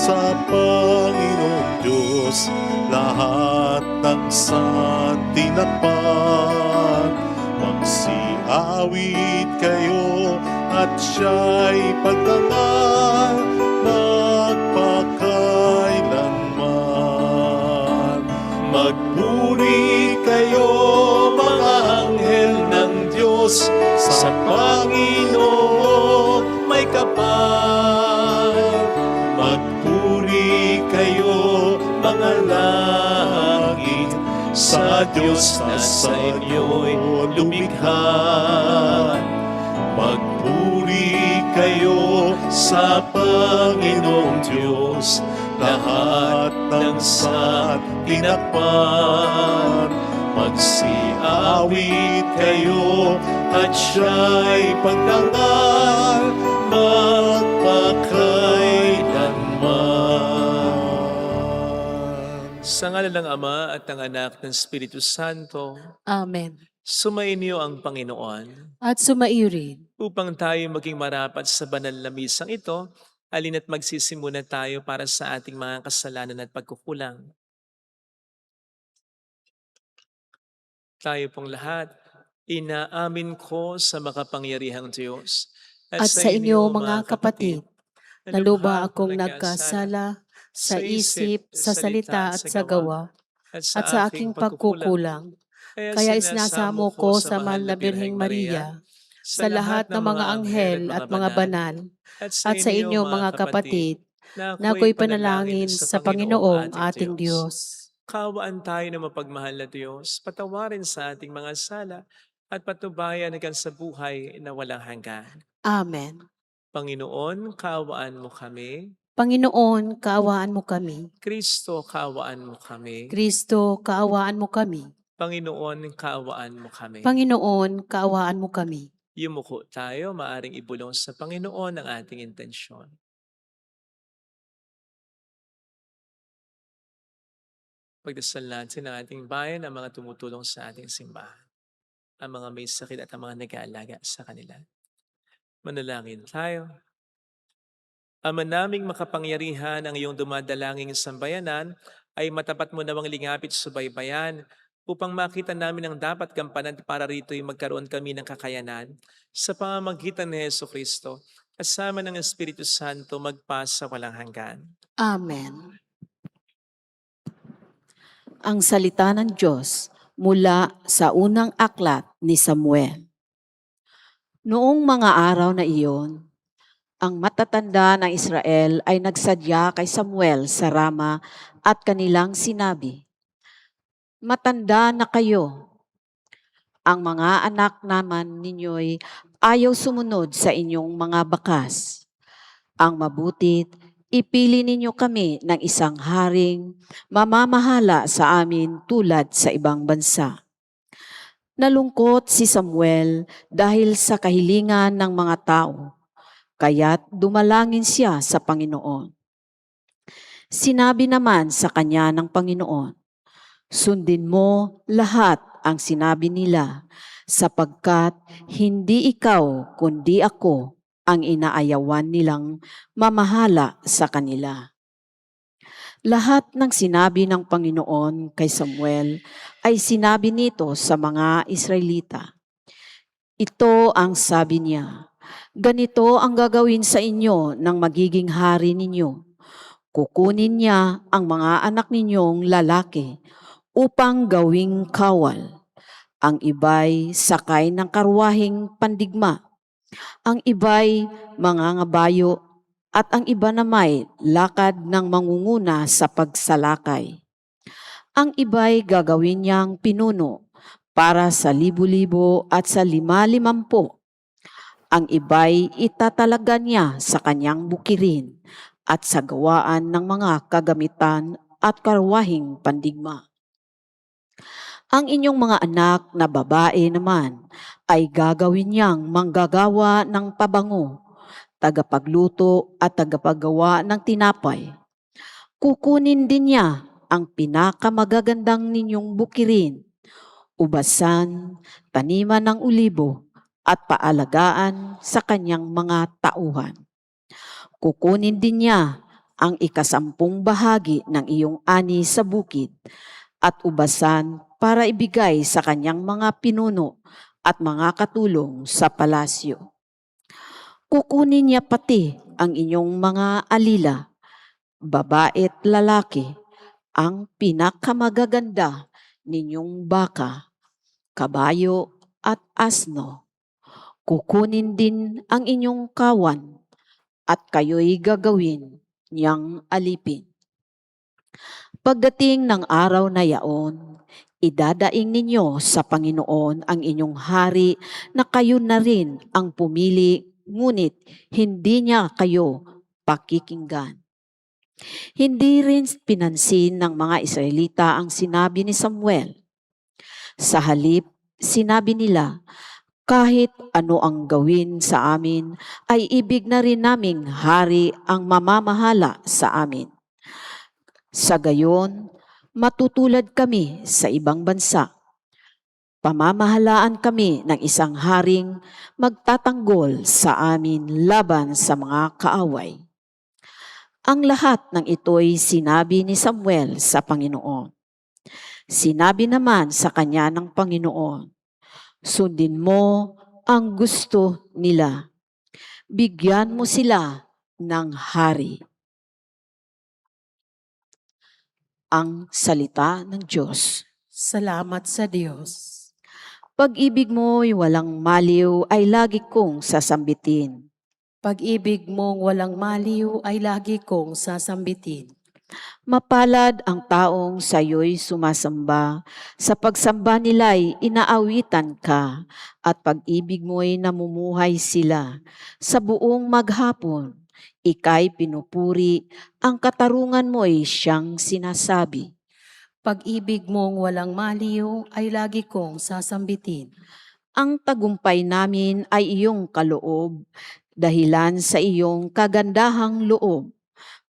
sa Panginoong Diyos, lahat ng sa tinakpan. Magsiawit kayo at siya'y pagdangal magpakailanman. Magpuri kayo mga anghel ng Diyos, sa Panginoon may kapal. Magpuri kayo mga langit, sa Diyos na sa inyo'y lumikha. Magpuri kayo sa Panginoong Diyos, lahat ng sa tinakpan. Magsiawit kayo at siya'y pagdangal magpakailanman. Sa ngalan ng Ama at ng Anak ng Espiritu Santo, Amen. sumainyo ang Panginoon At sumaiyo rin. upang tayo maging marapat sa banal na misang ito, alin at magsisimula tayo para sa ating mga kasalanan at pagkukulang. Tayo pong lahat, inaamin ko sa makapangyarihang Diyos At sa inyo mga kapatid, na lubha akong nagkasala sa isip, sa salita at sa gawa, at sa aking pagkukulang. Kaya isinasamo ko sa mahal na Birheng Maria, sa lahat ng mga anghel at mga banal, at sa inyo mga kapatid, na ako'y panalangin sa Panginoong ating Diyos. Kaawaan tayo ng mapagmahal na Diyos, patawarin sa ating mga sala at patubayan hanggang sa buhay na walang hanggan. Amen. Panginoon, kaawaan mo kami. Panginoon, kaawaan mo kami. Kristo, kaawaan mo kami. Kristo, kaawaan mo kami. Panginoon, kaawaan mo kami. Panginoon, kaawaan mo kami. Yumuko tayo, maaring ibulong sa Panginoon ang ating intensyon. Pagdasal natin ang ating bayan, ang mga tumutulong sa ating simbahan, ang mga may sakit at ang mga nag-aalaga sa kanila. Manalangin tayo. Ama naming makapangyarihan, ang iyong dumadalangin sambayanan ay matapat mo namang lingapit subaybayan upang makita namin ang dapat gampanan para rito'y magkaroon kami ng kakayanan sa pamamagitan ni Jesucristo, kasama ng Espiritu Santo magpasa walang hanggan. Amen. Ang salita ng Diyos mula sa unang aklat ni Samuel. Noong mga araw na iyon, ang matatanda ng Israel ay nagsadya kay Samuel sa Rama at kanilang sinabi, "Matanda na kayo. Ang mga anak naman ninyo'y ayaw sumunod sa inyong mga bakas. Ang mabutit, ipili ninyo kami ng isang haring mamamahala sa amin tulad sa ibang bansa." Nalungkot si Samuel dahil sa kahilingan ng mga tao, kaya't dumalangin siya sa Panginoon. Sinabi naman sa kanya ng Panginoon, "Sundin mo lahat ang sinabi nila, sapagkat hindi ikaw kundi ako ang inaayawan nilang mamahala sa kanila." Lahat ng sinabi ng Panginoon kay Samuel ay sinabi nito sa mga Israelita. Ito ang sabi niya, "Ganito ang gagawin sa inyo ng magiging hari ninyo. Kukunin niya ang mga anak ninyong lalaki upang gawing kawal. Ang iba'y sakay ng karwaheng pandigma. Ang iba'y mangangabayo at ang iba namay lakad ng mangunguna sa pagsalakay. Ang iba'y gagawin niyang pinuno para sa libo-libo at sa 5,000. Ang iba'y itatalaga niya sa kanyang bukirin at sa gawaan ng mga kagamitan at karwahing pandigma. Ang inyong mga anak na babae naman ay gagawin niyang manggagawa ng pabango, tagapagluto at tagapaggawa ng tinapay. Kukunin din niya ang pinakamagagandang ninyong bukirin, ubasan, taniman ng ulibo, at paalagaan sa kanyang mga tauhan. Kukunin din niya ang 10% ng iyong ani sa bukid at ubasan para ibigay sa kanyang mga pinuno at mga katulong sa palasyo. Kukunin niya pati ang inyong mga alila, babae at lalaki, ang pinakamagaganda ninyong baka, kabayo at asno. Kukunin din ang inyong kawan at kayo'y gagawin niyang alipin. Pagdating ng araw na yaon, idadaing ninyo sa Panginoon ang inyong hari na kayo na rin ang pumili, ngunit hindi niya kayo pakikinggan. Hindi rin pinansin ng mga Israelita ang sinabi ni Samuel. Sa halip, sinabi nila, kahit ano ang gawin sa amin, ay ibig na rin naming hari ang mamamahala sa amin. Sa gayon, matutulad kami sa ibang bansa. Pamamahalaan kami ng isang haring magtatanggol sa amin laban sa mga kaaway. Ang lahat ng ito'y sinabi ni Samuel sa Panginoon. Sinabi naman sa kanya ng Panginoon, sundin mo ang gusto nila. Bigyan mo sila ng hari. Ang salita ng Diyos. Salamat sa Diyos. Pag-ibig mo'y walang maliw ay lagi kong sasambitin. Pag-ibig mong walang maliw ay lagi kong sasambitin. Mapalad ang taong sa'yo'y sumasamba, sa pagsamba nila'y inaawitan ka, at pag-ibig mo'y namumuhay sila. Sa buong maghapon, ika'y pinupuri, ang katarungan mo'y siyang sinasabi. Pag-ibig mong walang maliw ay lagi kong sasambitin. Ang tagumpay namin ay iyong kaloob, dahilan sa iyong kagandahang loob.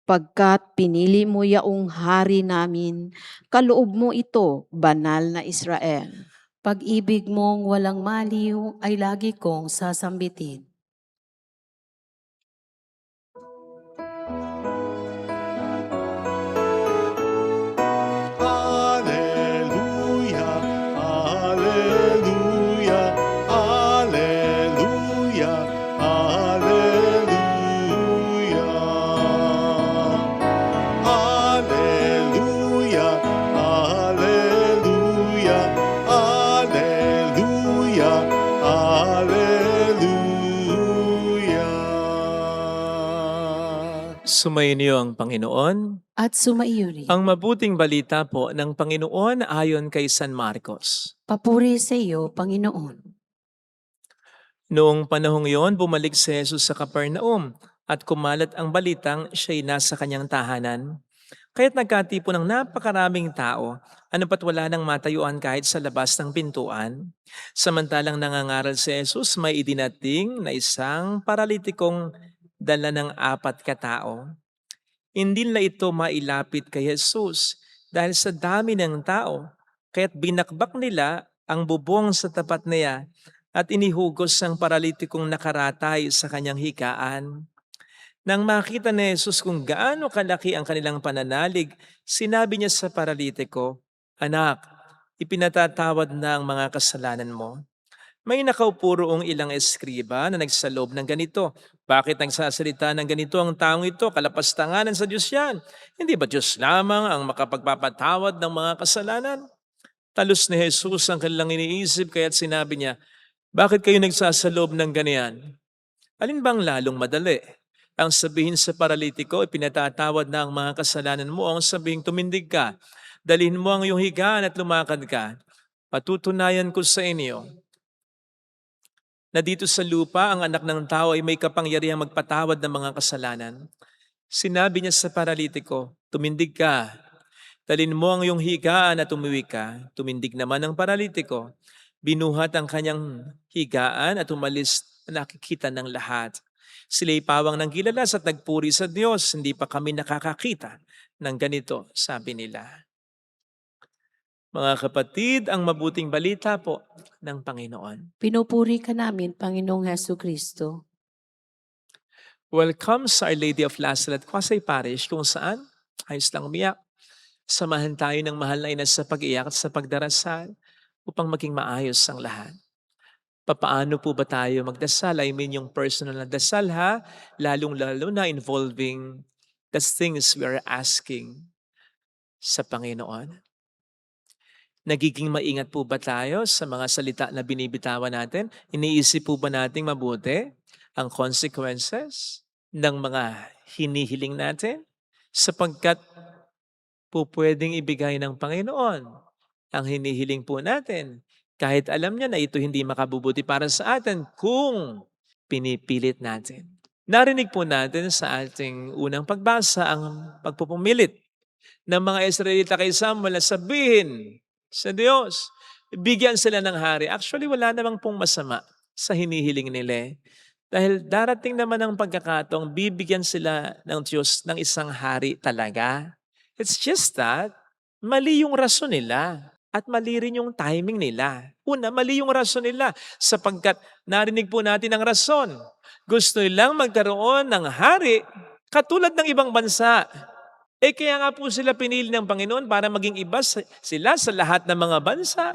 Pagkat pinili mo yaong hari namin, kaloob mo ito, banal na Israel. Pag-ibig mong walang maliw ay lagi kong sasambitin. Alleluia, alleluia, alleluia, alleluia. Alleluia, alleluia, alleluia, alleluia. Sumayin niyo ang Panginoon. At sumaiyo rin. Ang mabuting balita po ng Panginoon ayon kay San Marcos. Papuri sa iyo, Panginoon. Noong panahong iyon, bumalik si Jesus sa Capernaum at kumalat ang balitang siya'y nasa kanyang tahanan. Kaya't nagkatipon ng napakaraming tao, ano pat wala nang matayuan kahit sa labas ng pintuan. Samantalang nangangaral si Jesus, may idinating na isang paralitikong dala ng 4 katao. Hindi nila ito mailapit kay Jesus dahil sa dami ng tao, kaya't binakbak nila ang bubong sa tapat niya at inihugos ang paralitikong nakaratay sa kanyang higaan. Nang makita ni Jesus kung gaano kalaki ang kanilang pananalig, sinabi niya sa paralitiko, "Anak, ipinatatawad na ang mga kasalanan mo." May nakaupo roong ilang eskriba na nagsalob ng ganito, "Bakit nagsasalita ng ganito ang taong ito? Kalapastanganan sa Diyos yan. Hindi ba Diyos lamang ang makapagpapatawad ng mga kasalanan?" Talos ni Jesus ang kanilang iniisip kaya't sinabi niya, "Bakit kayo nagsasalob ng ganyan? Alin bang lalong madali? Ang sabihin sa paralitiko, ipinatatawad na ang mga kasalanan mo, ang sabihin tumindig ka, dalhin mo ang iyong higaan at lumakad ka. Patutunayan ko sa inyo na dito sa lupa ang anak ng tao ay may kapangyarihang magpatawad ng mga kasalanan." Sinabi niya sa paralitiko, "Tumindig ka, dalhin mo ang iyong higaan at umuwi ka." Tumindig naman ang paralitiko, binuhat ang kanyang higaan at umalis na nakikita ng lahat. Sila'y pawang ng gilalas at nagpuri sa Diyos, "Hindi pa kami nakakakita ng ganito," sabi nila. Mga kapatid, ang mabuting balita po ng Panginoon. Pinupuri ka namin, Panginoong Hesus Kristo. Welcome sa Our Lady of Lazaret Quasay Parish kung saan ayos lang umiyak. Samahan tayo ng mahal na ina sa pag-iyak at sa pagdarasal upang maging maayos ang lahat. Papaano po ba tayo magdasal? I mean yung personal na dasal ha, lalong-lalo na involving the things we are asking sa Panginoon. Nagiging maingat po ba tayo sa mga salita na binibitawan natin? Iniisip po ba nating mabuti ang consequences ng mga hinihiling natin? Sapagkat po pwedeng ibigay ng Panginoon ang hinihiling po natin. Kahit alam niya na ito hindi makabubuti para sa atin kung pinipilit natin. Narinig po natin sa ating unang pagbasa ang pagpupumilit ng mga Israelita kay Samuel na sabihin sa Diyos, bigyan sila ng hari. Actually, wala namang pong masama sa hinihiling nila. Dahil darating naman ang pagkakataong bibigyan sila ng Diyos ng isang hari talaga. It's just that, mali yung rason nila at mali rin yung timing nila. Una, mali yung rason nila sapagkat narinig po natin ang rason. Gusto nilang magkaroon ng hari katulad ng ibang bansa. Kaya nga po sila pinili ng Panginoon para maging iba sila sa lahat ng mga bansa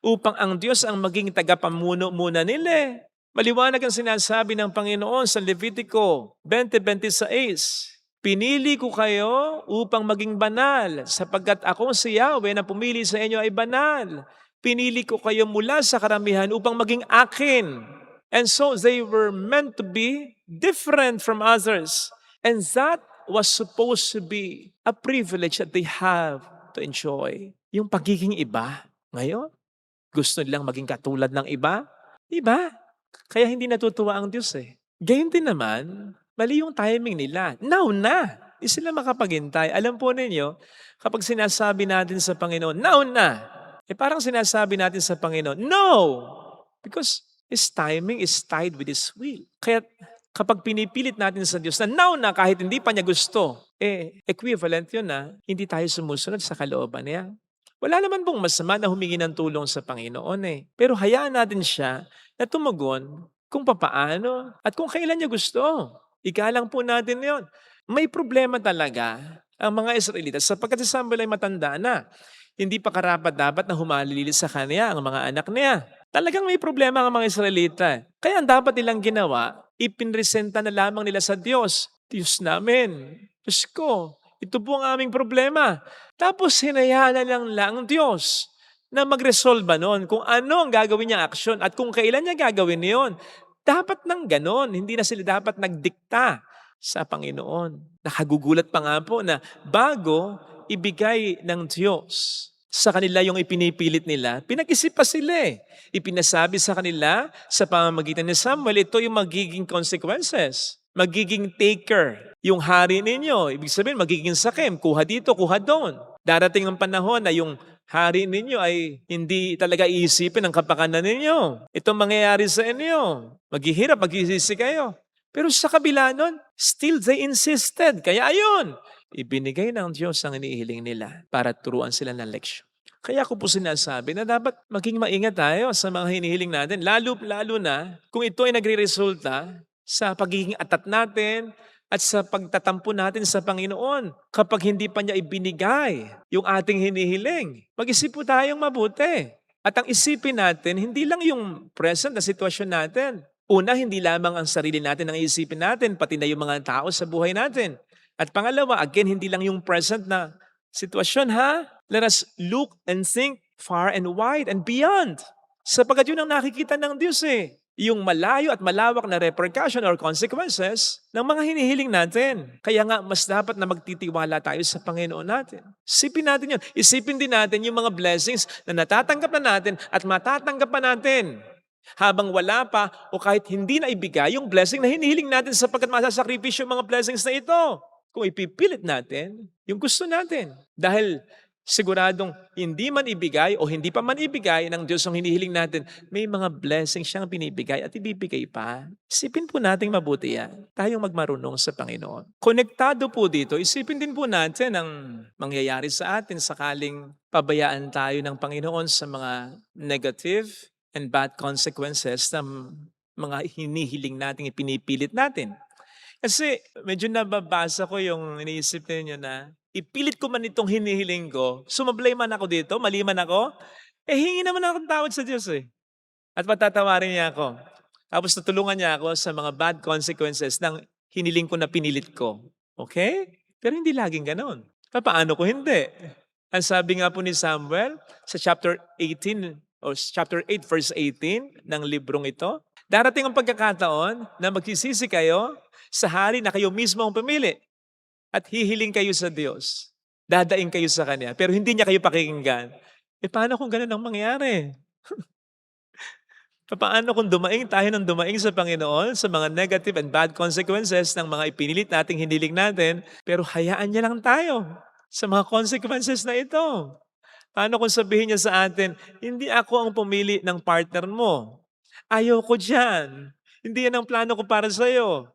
upang ang Diyos ang maging tagapamuno muna nila. Maliwanag ang sinasabi ng Panginoon sa Levitico 20:26. Pinili ko kayo upang maging banal sapagkat ako si Yahweh na pumili sa inyo ay banal. Pinili ko kayo mula sa karamihan upang maging akin. And so they were meant to be different from others. And that was supposed to be a privilege that they have to enjoy. Yung pagiging iba. Ngayon, gusto nilang maging katulad ng iba? Iba. Kaya hindi natutuwa ang Diyos Gayun din naman, mali yung timing nila. Now na. Hindi sila makapaghintay. Alam po ninyo, kapag sinasabi natin sa Panginoon, now na. Parang sinasabi natin sa Panginoon, no! Because His timing is tied with His will. Kaya kapag pinipilit natin sa Diyos na now na kahit hindi pa niya gusto, equivalent yun na hindi tayo sumusunod sa kalooban niya. Wala naman pong masama na humingi ng tulong sa Panginoon Pero hayaan natin siya na tumugon kung papaano at kung kailan niya gusto. Igalang po natin yon. May problema talaga ang mga Israelitas sapagkat si Samuel ay matanda na. Hindi pa karapat-dapat na humalili sa kanya ang mga anak niya. Talagang may problema ang mga Israelita. Kaya ang dapat nilang ginawa, ipinresenta na lamang nila sa Diyos. Diyos namin, Diyos ko, ito po ang aming problema. Tapos hinayaan na lang ang Diyos na magresolba noon kung ano ang gagawin niya aksyon at kung kailan niya gagawin niyon. Dapat nang ganon, hindi na sila dapat nagdikta sa Panginoon. Nakagugulat pa nga po na bago ibigay ng Diyos sa kanila yung ipinipilit nila, pinag-isip pa sila Ipinasabi sa kanila sa pamamagitan ni Samuel, ito yung magiging consequences. Magiging taker yung hari ninyo. Ibig sabihin, magiging sakim. Kuha dito, kuha doon. Darating ang panahon na yung hari ninyo ay hindi talaga iisipin ang kapakanan ninyo. Itong mangyayari sa inyo. Maghihirap, maghihisi kayo. Pero sa kabila nun, still they insisted. Kaya ayun, ibinigay ng Diyos ang inihiling nila para turuan sila ng leksyon. Kaya ko po sinasabi na dapat maging maingat tayo sa mga hinihiling natin, lalo na kung ito ay nagre-resulta sa pagiging atat natin at sa pagtatampo natin sa Panginoon kapag hindi pa niya ibinigay yung ating hinihiling. Mag-isip po tayong mabuti. At ang isipin natin, hindi lang yung present na sitwasyon natin. Una, hindi lamang ang sarili natin ang isipin natin, pati na yung mga tao sa buhay natin. At pangalawa, again, hindi lang yung present na sitwasyon Let us look and think far and wide and beyond. Sapagkat yun ang nakikita ng Diyos Yung malayo at malawak na repercussion or consequences ng mga hinihiling natin. Kaya nga, mas dapat na magtitiwala tayo sa Panginoon natin. Isipin natin yun. Isipin din natin yung mga blessings na natatanggap na natin at matatanggap pa natin. Habang wala pa o kahit hindi na ibigay yung blessing na hinihiling natin sapagkat masasakripisyo yung mga blessings na ito. Kung ipipilit natin, yung gusto natin. Dahil siguradong hindi man ibigay o hindi pa man ibigay ng Diyos ang hinihiling natin, may mga blessings siyang binibigay at ibibigay pa. Isipin po natin mabuti yan. Tayong magmarunong sa Panginoon. Konektado po dito, isipin din po natin ang mangyayari sa atin sakaling pabayaan tayo ng Panginoon sa mga negative and bad consequences ng mga hinihiling natin, ipinipilit natin. Kasi medyo nababasa ko yung iniisip ninyo na ipilit ko man itong hinihiling ko, sumablay man ako dito, mali man ako, hingi naman ako ng tawad sa Diyos eh. At patatawarin niya ako. Tapos tutulungan niya ako sa mga bad consequences ng hiniling ko na pinilit ko. Okay? Pero hindi laging ganon. Paano ko hindi? Ang sabi nga po ni Samuel sa chapter 18 o chapter 8 verse 18 ng librong ito, darating ang pagkakataon na magsisisi kayo sa hari na kayo mismo ang pumili at hihiling kayo sa Diyos. Dadaing kayo sa Kanya, pero hindi niya kayo pakikinggan. Paano kung ganun ang mangyari? Paano kung dumaing tayo ng dumaing sa Panginoon sa mga negative and bad consequences ng mga ipinilit nating hiniling natin, pero hayaan niya lang tayo sa mga consequences na ito? Paano kung sabihin niya sa atin, hindi ako ang pumili ng partner mo. Ayaw ko dyan. Hindi yan ang plano ko para sa'yo.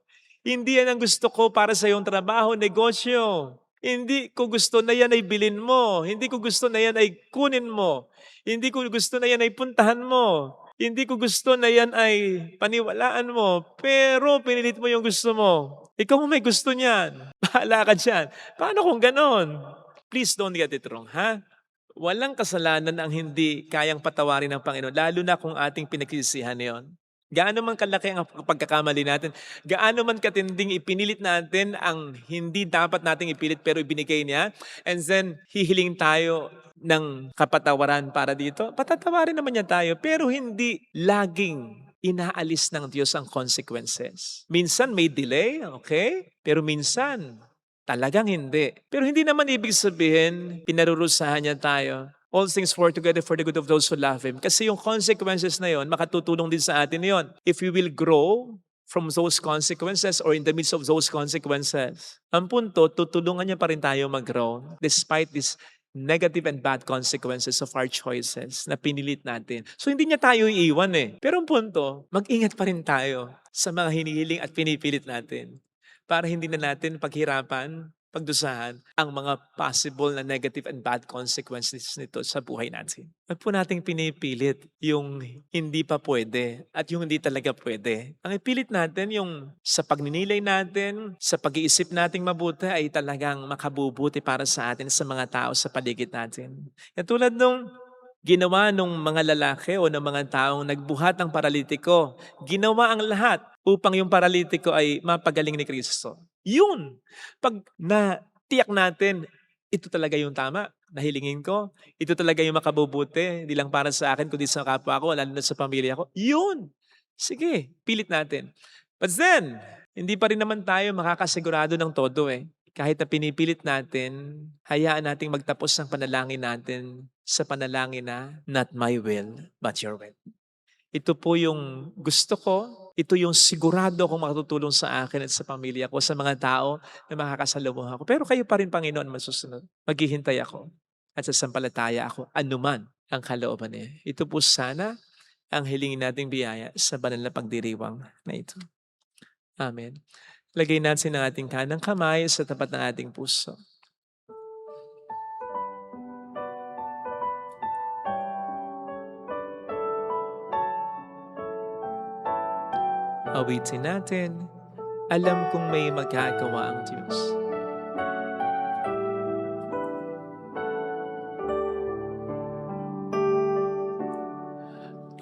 Hindi yan ang gusto ko para sa iyong trabaho, negosyo. Hindi ko gusto na yan ay bilin mo. Hindi ko gusto na yan ay kunin mo. Hindi ko gusto na yan ay puntahan mo. Hindi ko gusto na yan ay paniwalaan mo. Pero pinilit mo yung gusto mo. Ikaw mo may gusto niyan. Bahala ka dyan. Paano kung ganon? Please don't get it wrong, ha? Walang kasalanan ang hindi kayang patawarin ng Panginoon, lalo na kung ating pinagsisihan yon. Gaano man kalaki ang pagkakamali natin, gaano man katinding ipinilit natin ang hindi dapat nating ipilit pero ibinigay niya, and then hihiling tayo ng kapatawaran para dito, patatawarin naman niya tayo, pero hindi laging inaalis ng Diyos ang consequences. Minsan may delay, okay? Pero minsan, talagang hindi. Pero hindi naman ibig sabihin, pinarurusahan niya tayo. All things work together for the good of those who love Him. Kasi yung consequences na yon, makatutulong din sa atin yon. If we will grow from those consequences or in the midst of those consequences, ang punto, tutulungan niya pa rin tayo mag-grow despite these negative and bad consequences of our choices na pinilit natin. So hindi niya tayo iiwan eh. Pero ang punto, mag-ingat pa rin tayo sa mga hinihiling at pinipilit natin para hindi na natin paghirapan, pagdusahan ang mga possible na negative and bad consequences nito sa buhay natin. Huwag po nating pinipilit yung hindi pa pwede at yung hindi talaga pwede. Ang ipilit natin yung sa pagninilay natin, sa pag-iisip nating mabuti ay talagang makabubuti para sa atin sa mga tao sa paligid natin. Katulad nung ginawa ng mga lalaki o ng mga taong nagbuhat ng paralitiko, ginawa ang lahat upang yung paralitiko ay mapagaling ni Kristo. Yun! Pag natiyak natin, ito talaga yung tama, nahilingin ko, ito talaga yung makabubuti, hindi lang para sa akin, kundi sa kapwa ko, lalo na sa pamilya ko. Yun! Sige, pilit natin. But then, hindi pa rin naman tayo makakasigurado ng todo eh. Kahit na pinipilit natin, hayaan nating magtapos ng panalangin natin sa panalangin na, not my will, but your will. Ito po yung gusto ko, ito yung sigurado kong makatutulong sa akin at sa pamilya ko, sa mga tao na makakasalubong ako. Pero kayo pa rin, Panginoon, masusunod. Maghihintay ako at sasampalataya ako, anuman ang kalooban niya. Ito po sana ang hilingin nating biyaya sa banal na pagdiriwang na ito. Amen. Lagay natin ang ating kanang kamay sa tapat ng ating puso. Awitin natin, alam kong may magagawa ang Diyos.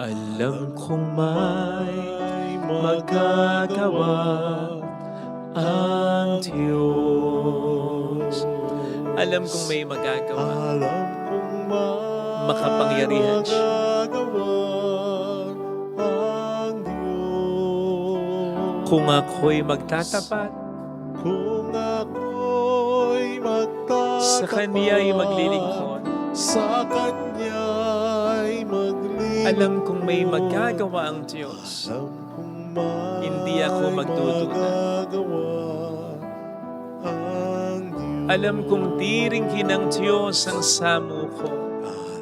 Alam kong may magagawa ang Diyos. Alam kong may magagawa. Alam kong Makapangyarihan siya. magagawa ang Diyos. Kung ako'y magtatapat, Kung ako'y magtatapat, sa Kanya'y maglilingkod. Sa Kanya'y maglilingkod. Alam kong may magagawa ang Diyos. Alam kong may Hindi ako magdududa. magagawa ang Diyos. Alam kong diringhin ng Diyos ang samo ko.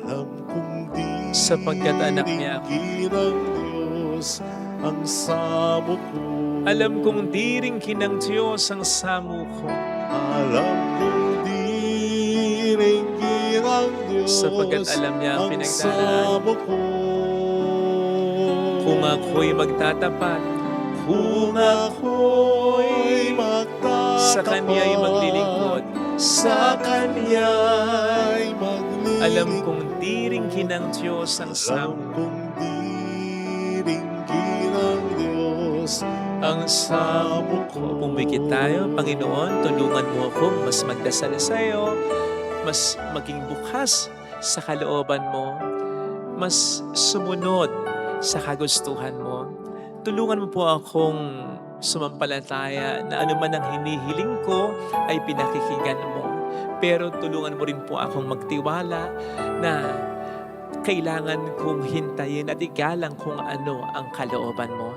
Alam kong di Sapagkat anak niya ako. ng Diyos ang samo ko. Alam kong diringhin ng Diyos ang samo ko. Alam kong di ng Diyos Sapagkat alam niya ang pinagdaraanan. samo ko. Kung ako'y magtatapat, Kung ako'y sa Kanya'y maglilingkod. sa Kanya'y maglilingkod. Alam kong diringgin ng Diyos ang Alam samo. kong diringgin ng Diyos Ang samo ko. Pumikit tayo, Panginoon, tulungan mo akong mas magdasal sa iyo, mas maging bukas sa kalooban mo, mas sumunod sa kagustuhan mo. Tulungan mo po akong sumampalataya na anuman ang hinihiling ko ay pinakikinggan mo. Pero tulungan mo rin po akong magtiwala na kailangan kong hintayin at igalang kung ano ang kalooban mo.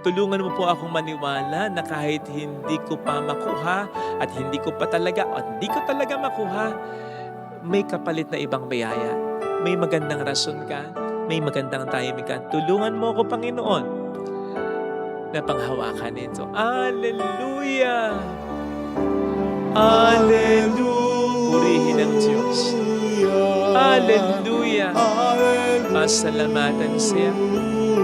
Tulungan mo po akong maniwala na kahit hindi ko pa makuha at hindi ko talaga makuha, may kapalit na ibang biyaya. May magandang rason ka, may magandang timing ka. Tulungan mo ako, Panginoon, na panghawakan ito. Alleluia! Alleluia! Purihin ang Diyos. Alleluia! Pasalamatan siya.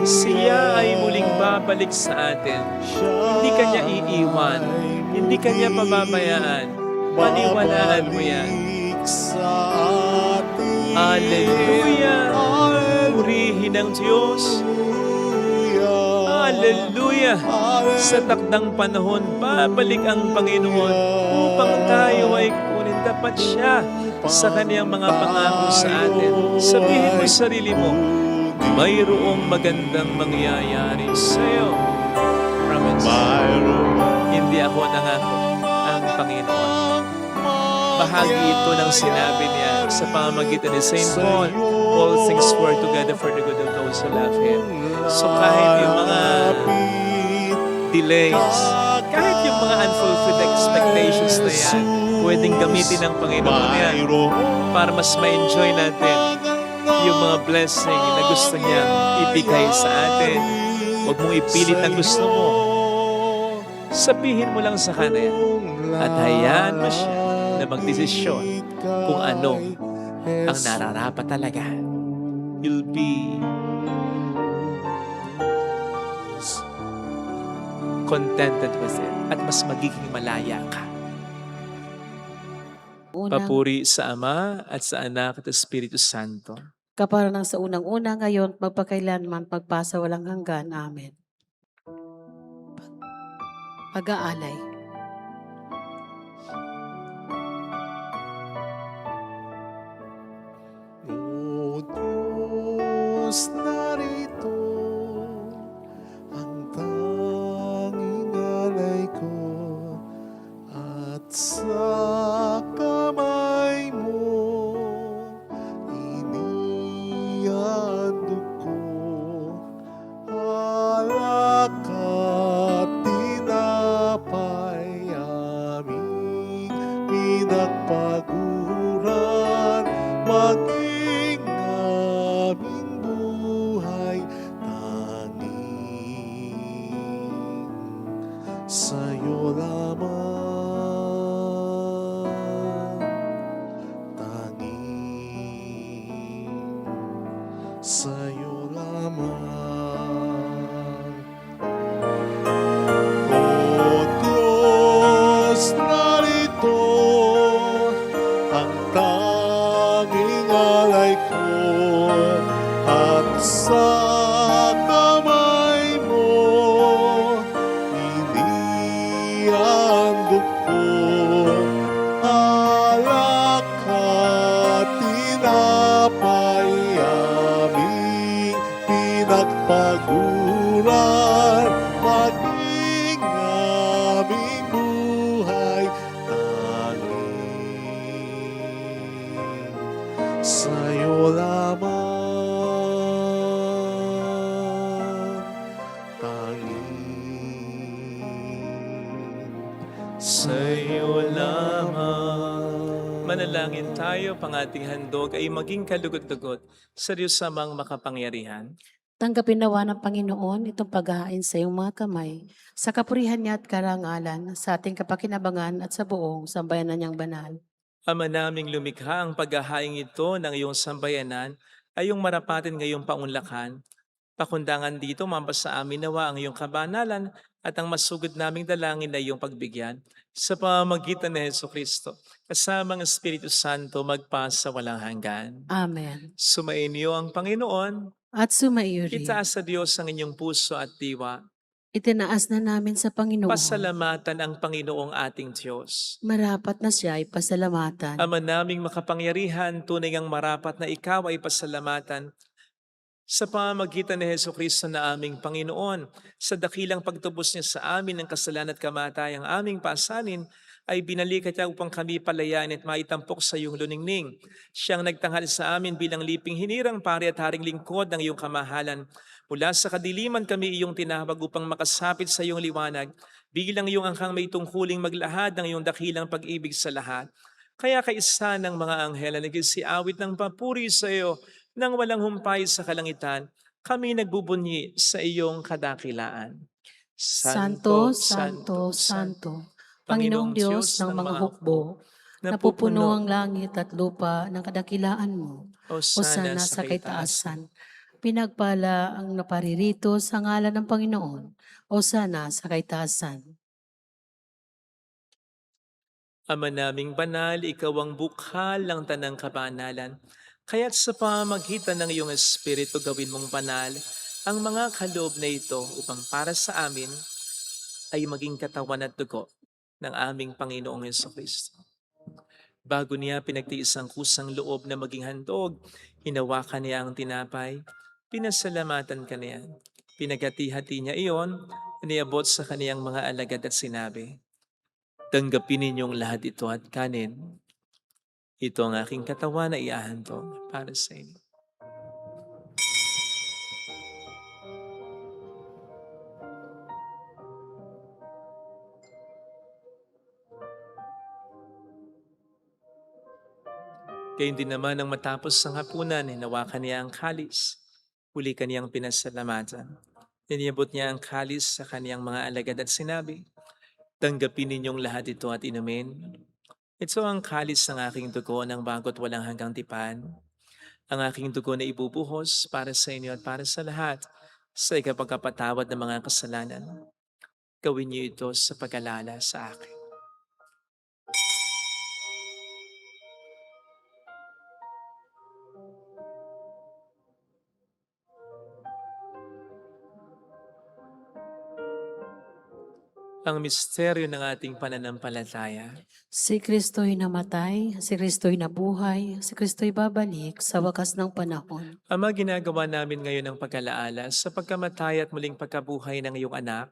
Siya ay muling babalik sa atin. Hindi Kanya iiwan. Hindi Kanya pababayaan. Paniwalaan mo yan. Alleluia! Purihin ang Diyos. Alleluia! Sa takdang panahon, babalik ang Panginoon upang tayo ay kunin. Dapat siya sa Kanyang mga pangako sa atin. Sabihin mo sa sarili mo, mayroong magandang mangyayari sa iyo. Promise. Hindi ako nangako, ang Panginoon. Bahagi ito ng sinabi niya sa pamamagitan ni St. Paul. All things work together for the good of those who love Him. So kahit yung mga delays, kahit yung mga unfulfilled expectations na yan, pwedeng gamitin ng Panginoon yan para mas ma-enjoy natin yung mga blessing na gusto niyang ibigay sa atin. Huwag mong ipilit ang gusto mo. Sabihin mo lang sa Kanya at hayaan mo siya na magdesisyon kung ano ang nararapat talaga. You'll be contented with it at mas magiging malaya ka. Papuri sa Ama at sa Anak at Espiritu Santo. Kaparanang sa unang-una ngayon, magpakailanman, pagpasa walang hanggan. Amen. Pag-aalay. O Diyos, narito ang tanging alay ko at sa kamay mo inihandog ko alak at tinapay aming pinagpaguran maging aming buhay tanging sa'yo lamang tanging sa'yo lamang. O Diyos, narito ang tanging alay ko at sa kamay mo inihandog ko alak at tinapay aming pinagpaguran maging aming buhay tanging sa'yo lamang tanging Sa'yo lamang. Manalangin tayo, pang ating handog ay maging kalugot-lugot sa Diyos samang makapangyarihan. Tanggapin nawa ng Panginoon itong paghahain sa iyong mga kamay, sa kapurihan niya at karangalan, sa ating kapakinabangan at sa buong sambayanan niyang banal. Ama naming lumikha, ang paghahaing ito ng iyong sambayanan ay iyong marapatin ngayong paunlakan Pakundangan dito, mambasa sa amin nawa ang iyong kabanalan at ang masugod naming dalangin na iyong pagbigyan sa pamamagitan ni Hesus Kristo. Kasama ang Espiritu Santo magpasa walang hanggan. Amen. Sumainyo ang Panginoon, At sumaiyo rin. itaas sa Diyos ang inyong puso at diwa. Itinaas na namin sa Panginoon. Pasalamatan ang Panginoong ating Diyos. Marapat na siya ay pasalamatan. Ama naming makapangyarihan, tunay ang marapat na ikaw ay pasalamatan sa pamamagitan ni Hesus Kristo na aming Panginoon. Sa dakilang pagtubos niya sa amin ng kasalanan at kamatayang aming pasanin, ay binalikat niya upang kami palayain at maitampok sa iyong luningning. Siyang nagtanghal sa amin bilang liping hinirang pari at haring lingkod ng iyong kamahalan. Mula sa kadiliman kami iyong tinawag upang makasapit sa iyong liwanag, bilang iyong angkang may tungkuling maglahad ng iyong dakilang pag-ibig sa lahat. Kaya kaisa ng mga anghel na nagsiawit ng papuri sa iyo nang walang humpay sa kalangitan, kami nagbubunyi sa iyong kadakilaan. Santo, Santo, Santo, Panginoong Diyos ng mga hukbo, napupuno ang langit at lupa ng kadakilaan mo. Hosana sa kaitaasan. Pinagpala ang naparirito sa ngalan ng Panginoon. Hosana sa kaitaasan. Ama naming banal, ikaw ang bukhal ng tanang kabanalan. Kaya't sa pamamagitan ng iyong Espiritu gawin mong banal ang mga kaloob na ito upang para sa amin ay maging katawan at dugo ng aming Panginoong Jesucristo. Bago niya pinagtiis ang kusang loob na maging handog, hinawakan niya ang tinapay, pinasalamatan ka niya. Pinagati-hati niya iyon, iniabot sa kaniyang mga alagad at sinabi, tanggapin ninyong lahat ito at kanin. Ito ang aking katawan na iahandog para sa inyo. Gayun din naman nang matapos ang hapunan, hinawakan niya ang kalis. Huli kaniyang pinasalamatan. Iniabot niya ang kalis sa kaniyang mga alagad at sinabi, tanggapin ninyong lahat ito at inumin. Ito ang kalis ng aking dugo ng bago't walang hanggang tipan. Ang aking dugo na ibubuhos para sa inyo at para sa lahat sa ikapagkapatawad ng mga kasalanan. Gawin niyo ito sa pag-alala sa akin. Ang misteryo ng ating pananampalataya. Si Kristo'y namatay, si Kristo'y nabuhay, si Kristo'y babalik sa wakas ng panahon. Ama, ginagawa namin ngayon ang pag-alaala sa pagkamatay at muling pagkabuhay ng iyong anak,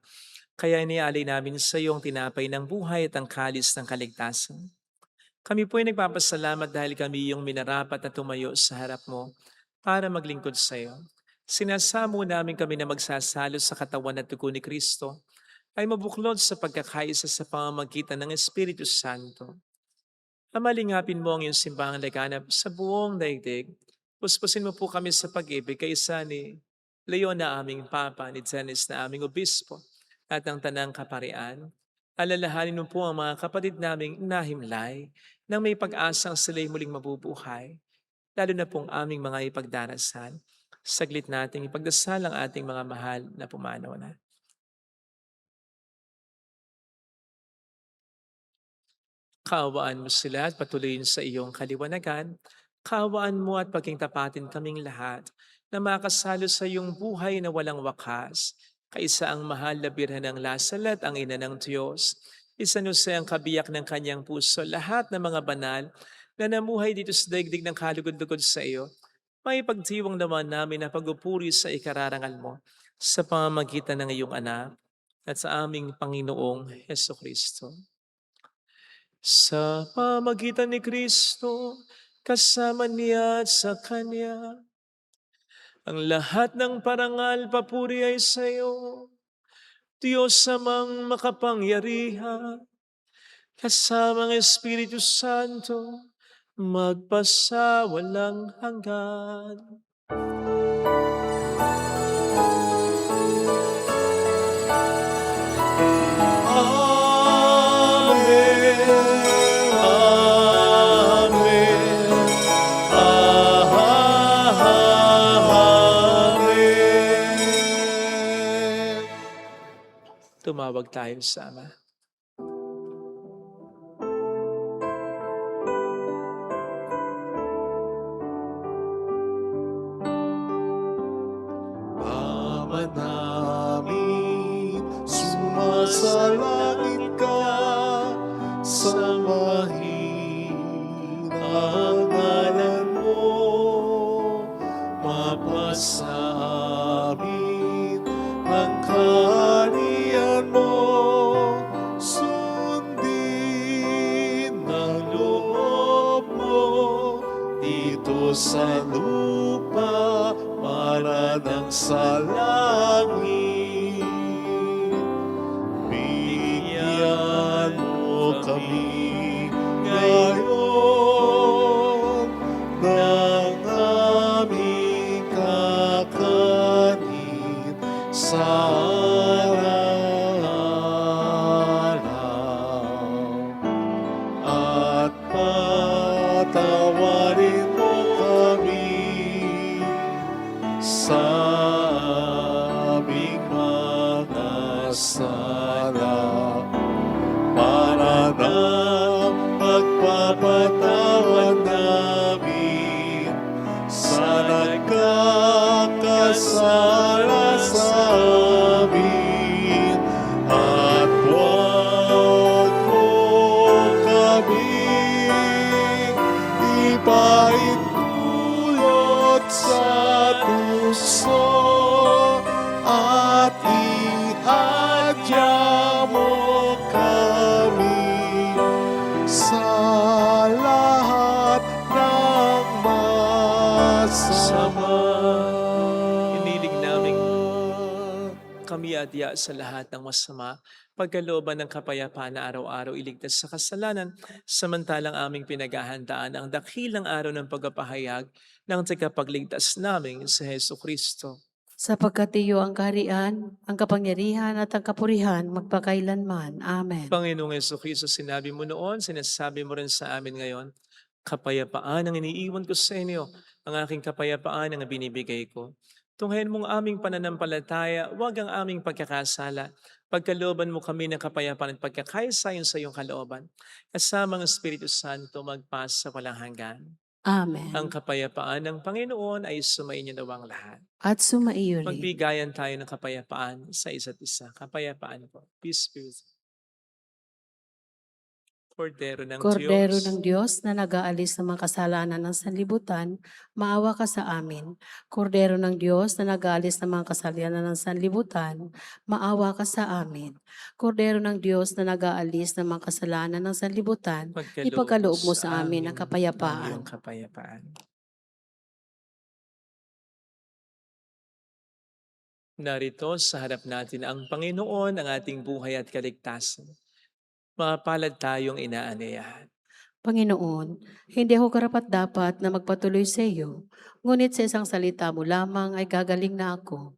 kaya inialay namin sa iyong tinapay ng buhay at ang kalis ng kaligtasan. Kami po ay nagpapasalamat dahil kami iyong minarapat na tumayo sa harap mo para maglingkod sa iyo. Sinasamo namin kami na magsasalo sa katawan at dugo ni Kristo, ay mabuklod sa pagkakaisa sa pamamagitan ng Espiritu Santo. Amalingapin mo ang iyong simbahang laganap sa buong daigdig. Puspusin mo po kami sa pag-ibig kaisa ni Leon na aming Papa, ni Dennis na aming Obispo, at ang Tanang Kaparian. Alalahanin mo po ang mga kapatid naming nahimlay nang may pag-asang sila'y muling mabubuhay. Lalo na pong aming mga ipagdarasal. Saglit nating ipagdasal ang ating mga mahal na pumanaw na. Kaawaan mo sila at patuloyin sa iyong kaliwanagan. Kaawaan mo at paging tapatin kaming lahat na makasalo sa iyong buhay na walang wakas. Kaisa ang mahal na birhen ng Lasalat, ang ina ng Diyos. Isanuse ang kabiyak ng kanyang puso, lahat ng mga banal na namuhay dito sa daigdig ng kalugod-lugod sa iyo. May pagdiwang naman namin na pagupuri sa ikararangal mo sa pamamagitan ng iyong anak at sa aming Panginoong Jesucristo. Sa pamamagitan ni Kristo, kasama niya at sa Kanya, ang lahat ng parangal papuri ay sa iyo, Diyos amang makapangyarihan, kasama ang Espiritu Santo, magpasawalang hanggan. Tumawag tayo sa Ama. Ama namin, sumasalangit ka, sambahin ang ngalan mo, mapasa amin ang kaharian mo, sundin ang loob mo dito sa lupa para ng sa langit. Bigyan mo kami ngayon ng aming kakanin sa araw-araw. At patawarin mo kami sa aming mga sala, para ng pagpapatawad namin sa nagkakasala sa amin. At huwag mo kaming ipaintulot sa puso, at ihadya mo kami sa lahat ng masama. Inilig naming kami adya sa lahat ng masama, pagkalooban ng kapayapaan na araw-araw iligtas sa kasalanan, samantalang aming pinaghahandaan ang dakilang araw ng pagpapahayag ng tagapagligtas namin sa Hesu Kristo. Sapagkat iyo ang kaharian, ang kapangyarihan at ang kapurihan magpakailanman. Amen. Panginoong Hesu Kristo, sinabi mo noon, sinasabi mo rin sa amin ngayon, kapayapaan ang iniiwan ko sa inyo, ang aking kapayapaan ang binibigay ko. Tunghayin mong aming pananampalataya, huwag ang aming pagkakasala. Pagkalooban mo kami ng kapayapaan at pagkakaisa sa iyong kalooban. Kasama ang Espiritu Santo magpasa sa walang hanggan. Amen. Ang kapayapaan ng Panginoon ay sumainyo nawang lahat. At sumaiyo rin. Magbigayan tayo ng kapayapaan sa isa't isa. Kapayapaan po. Peace be with you. Kordero ng Kordero Diyos. ng Diyos na nag-aalis ng mga kasalanan ng sanlibutan, maawa ka sa amin. Kordero ng Diyos na nag-aalis ng mga kasalanan ng sanlibutan, maawa ka sa amin. Kordero ng Diyos na nag-aalis ng mga kasalanan ng sanlibutan, ipagkaloob mo sa amin ang kapayapaan. Ang iyong kapayapaan. Narito sa harap natin ang Panginoon, ang ating buhay at kaligtasan. Mapalad tayong inaanayahan. Panginoon, hindi ako karapat-dapat na magpatuloy sa iyo, ngunit sa isang salita mo lamang ay gagaling na ako.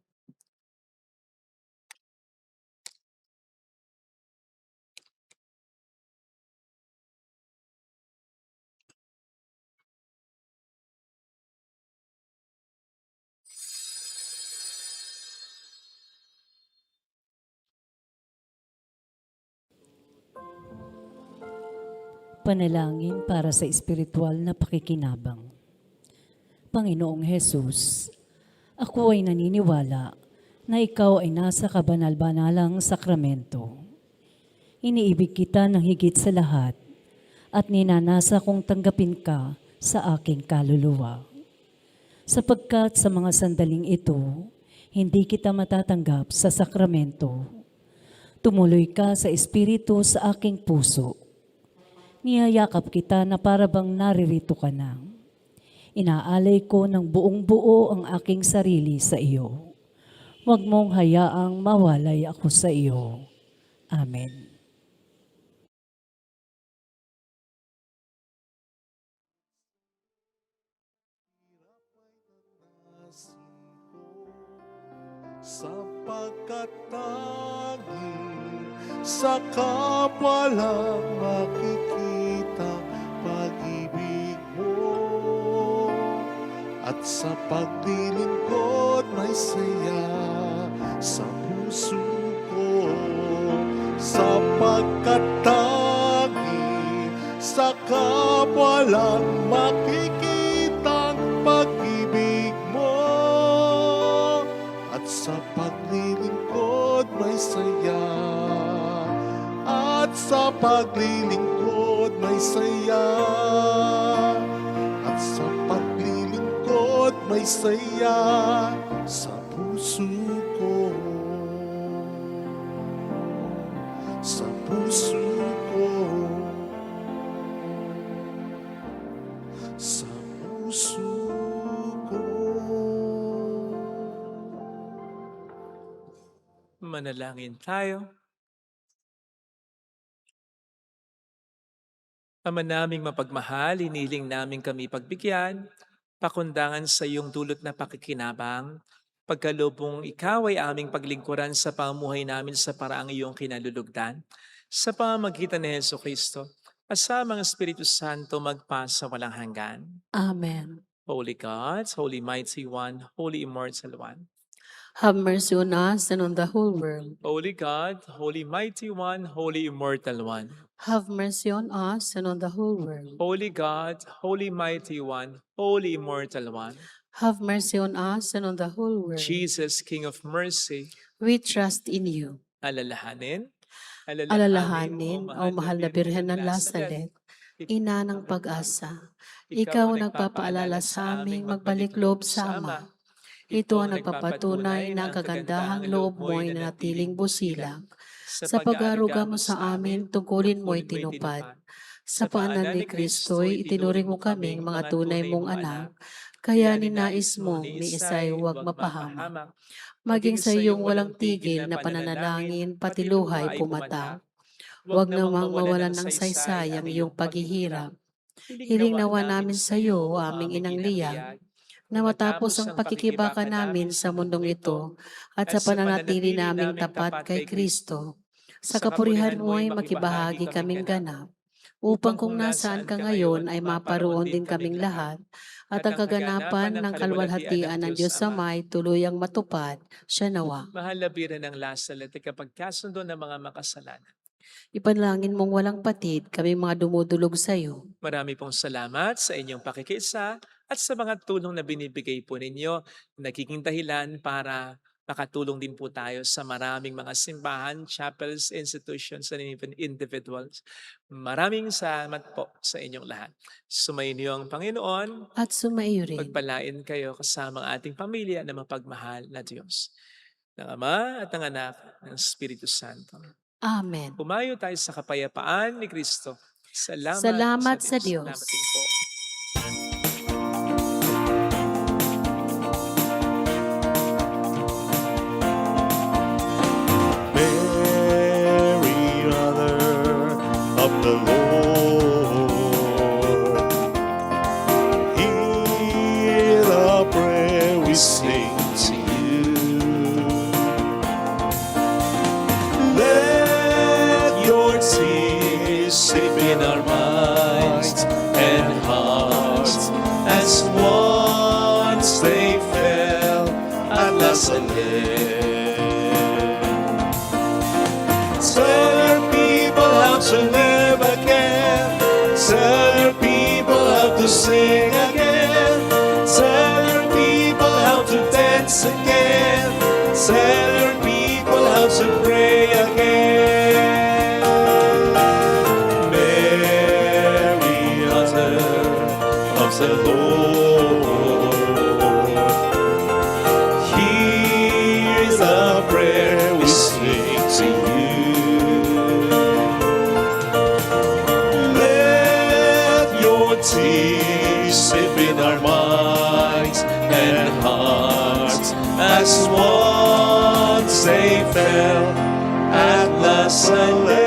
Panalangin para sa espiritual na pakikinabang. Panginoong Hesus, ako ay naniniwala na ikaw ay nasa kabanal-banalang sakramento. Iniibig kita ng higit sa lahat at ninanasa kong tanggapin ka sa aking kaluluwa. Sapagkat sa mga sandaling ito, hindi kita matatanggap sa sakramento. Tumuloy ka sa espiritu sa aking puso. Niyayakap kita na para bang naririto ka na. Inaalay ko ng buong buo ang aking sarili sa iyo. Huwag mong hayaang mawalay ako sa iyo. Amen. Sapagkat tanging sa kapwa lang makikita pag-ibig mo, at sa paglilingkod may saya sa puso ko. pagkatangi sa kapwa lang makikitang pag-ibig mo, at sa paglilingkod may saya, at sa paglilingkod may saya, at sa paglilingkod may saya sa puso ko, sa puso ko, sa puso ko. Manalangin tayo. Ama naming mapagmahal, iniling namin kami pagbigyan, pakundangan sa iyong dulot na pakikinabang, pagkalubong ikaw ay aming paglingkuran sa pamuhay namin sa paraang iyong kinalulugdan, sa pamamagitan ni Jesucristo, kasama ang Espiritu Santo magpasa walang hanggan. Amen. Holy God, Holy Mighty One, Holy Immortal One. Have mercy on us and on the whole world. Holy God, Holy Mighty One, Holy Immortal One. Have mercy on us and on the whole world. Holy God, Holy Mighty One, Holy Immortal One. Have mercy on us and on the whole world. Jesus, King of Mercy, We trust in you. alalahanin, Alalahanin, o mahal na Birhen ng Lazaret, ina ng pag-asa. Ikaw ang nagpapaalala sa aming magbalik loob sa Ama. Ito ang nagpapatunay na ang kagandahang loob mo ay nanatiling busilang. Sa pag-aaruga mo sa amin, tungkulin mo'y tinupad. Sa paanan ni Kristo'y itinuring mo kaming mga tunay mong anak, kaya ninais mo ni Isay huwag mapahamak. Maging sa iyong walang tigil na pananalangin, pati luhay pumatak. Huwag namang mawalan ng saysay ang iyong paghihirap. Hiling nawa namin sa iyo, aming inang liyag, na matapos ang pakikibaka namin sa mundong ito at sa pananatili naming tapat kay Kristo, sa kapurihan mo ay makibahagi kaming ganap, upang kung nasaan ka ngayon ay maparoon din kaming lahat, at ang kaganapan ng kalwalhatian ng Diyos Ama ay tuluyang matupad, siya nawa. mahal na Birhen ng Lazaret, kapag kasundo ng mga makasalanan. Ipanalangin mong walang patid, kami mga dumudulog sa iyo. Marami pong salamat sa inyong pakikisa at sa mga tulong na binibigay po ninyo, nagiging dahilan para makatulong din po tayo sa maraming mga simbahan, chapels, institutions, and even individuals. Maraming salamat po sa inyong lahat. Sumayin niyo ang Panginoon, At sumaiyo rin. pagpalain kayo kasama ang ating pamilya na mapagmahal na Diyos, ng Ama at ng Anak ng Espiritu Santo. Amen. Pumayo tayo sa kapayapaan ni Kristo. Salamat sa Diyos. Salamat din po. Mary, Mother of the Lord, hear the prayer we sing to you. Let your tears sip in our minds and hearts as once they fell at Lazaret. Tell your people how to live again. Tell your people how to sing again. Tell your people how to dance again. Tell your people how to pray again. Mary, Mother of the Lord, hear the prayer we sing to you. Tears sip in our minds and hearts as once they fell at Lazaret.